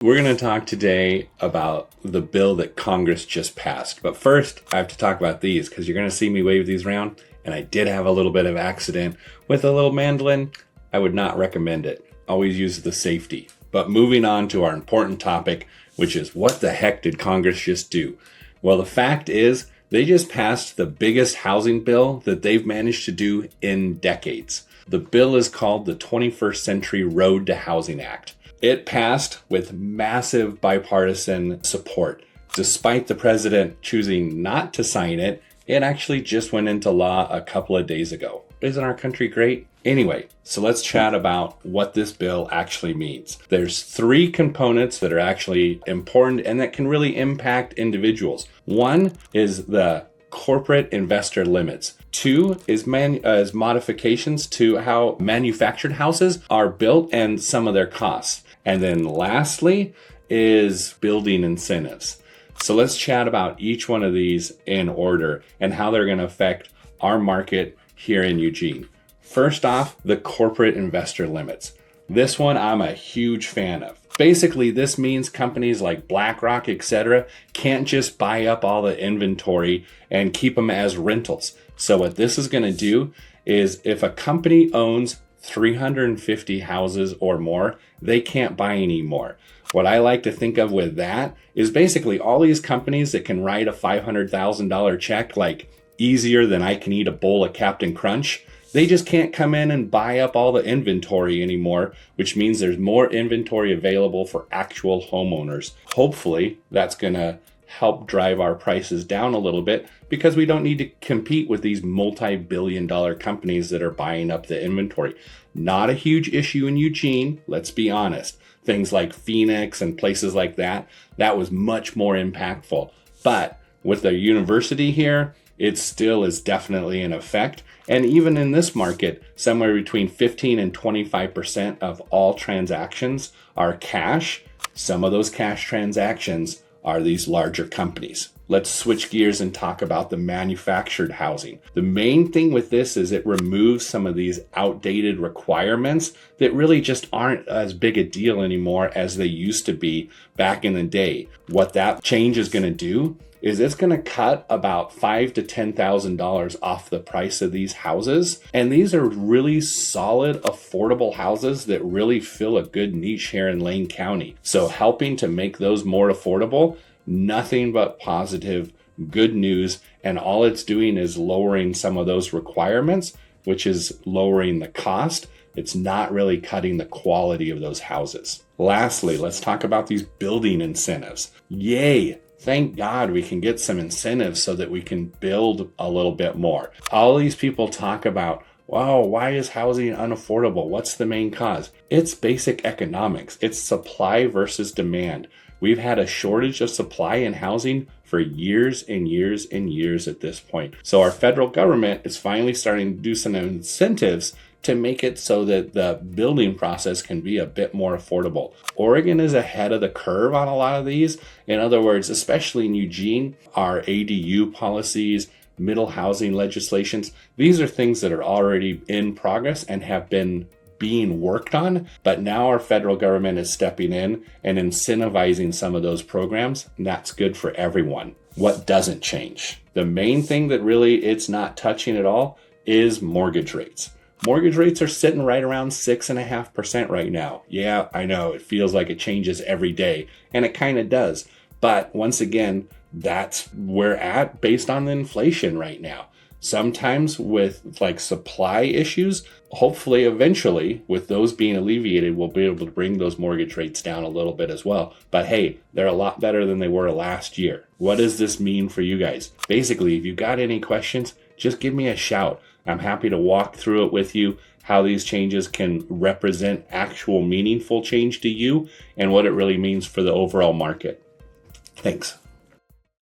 We're going to talk today about the bill that Congress just passed. But first, I have to talk about these because you're going to see me wave these around. And I did have a little bit of accident with a little mandolin. I would not recommend it. Always use the safety. But moving on to our important topic, which is what the heck did Congress just do? Well, the fact is they just passed the biggest housing bill that they've managed to do in decades. The bill is called the 21st Century Road to Housing Act. It passed with massive bipartisan support. Despite the president choosing not to sign it, it actually just went into law a couple of days ago. Isn't our country great? Anyway, so let's chat about what this bill actually means. There's three components that are actually important and that can really impact individuals. One is the corporate investor limits. Two is modifications to how manufactured houses are built and some of their costs. And then lastly is building incentives. So let's chat about each one of these in order and how they're going to affect our market here in Eugene. First off, the corporate investor limits. This one I'm a huge fan of. Basically, this means companies like BlackRock, etc., can't just buy up all the inventory and keep them as rentals. So what this is going to do is if a company owns 350 houses or more, they can't buy any more. What I like to think of with that is basically all these companies that can write a $500,000 check like easier than I can eat a bowl of Captain Crunch. They just can't come in and buy up all the inventory anymore, which means there's more inventory available for actual homeowners. Hopefully, that's going to help drive our prices down a little bit because we don't need to compete with these multi-billion-dollar companies that are buying up the inventory. Not a huge issue in Eugene, let's be honest. Things like Phoenix and places like that was much more impactful. But with the university here, it still is definitely in effect. And even in this market, somewhere between 15 and 25% of all transactions are cash. Some of those cash transactions are these larger companies. Let's switch gears and talk about the manufactured housing. The main thing with this is it removes some of these outdated requirements that really just aren't as big a deal anymore as they used to be back in the day. What that change is going to do is it's going to cut about $5,000 to $10,000 off the price of these houses. And these are really solid, affordable houses that really fill a good niche here in Lane County. So helping to make those more affordable, nothing but positive, good news. And all it's doing is lowering some of those requirements, which is lowering the cost. It's not really cutting the quality of those houses. Lastly, let's talk about these building incentives. Yay! Thank God we can get some incentives so that we can build a little bit more. All these people talk about, wow, why is housing unaffordable? What's the main cause? It's basic economics. It's supply versus demand. We've had a shortage of supply in housing for years and years and years at this point. So our federal government is finally starting to do some incentives to make it so that the building process can be a bit more affordable. Oregon is ahead of the curve on a lot of these. In other words, especially in Eugene, our ADU policies, middle housing legislations, these are things that are already in progress and have been being worked on, but now our federal government is stepping in and incentivizing some of those programs, and that's good for everyone. What doesn't change? The main thing that really it's not touching at all is mortgage rates. Mortgage rates are sitting right around 6.5% right now. Yeah, I know it feels like it changes every day, and it kind of does. But once again, that's where we're at based on the inflation right now. Sometimes with like supply issues, hopefully eventually with those being alleviated, we'll be able to bring those mortgage rates down a little bit as well. But hey, they're a lot better than they were last year. What does this mean for you guys? Basically, if you got any questions, just give me a shout. I'm happy to walk through it with you, how these changes can represent actual meaningful change to you and what it really means for the overall market. Thanks.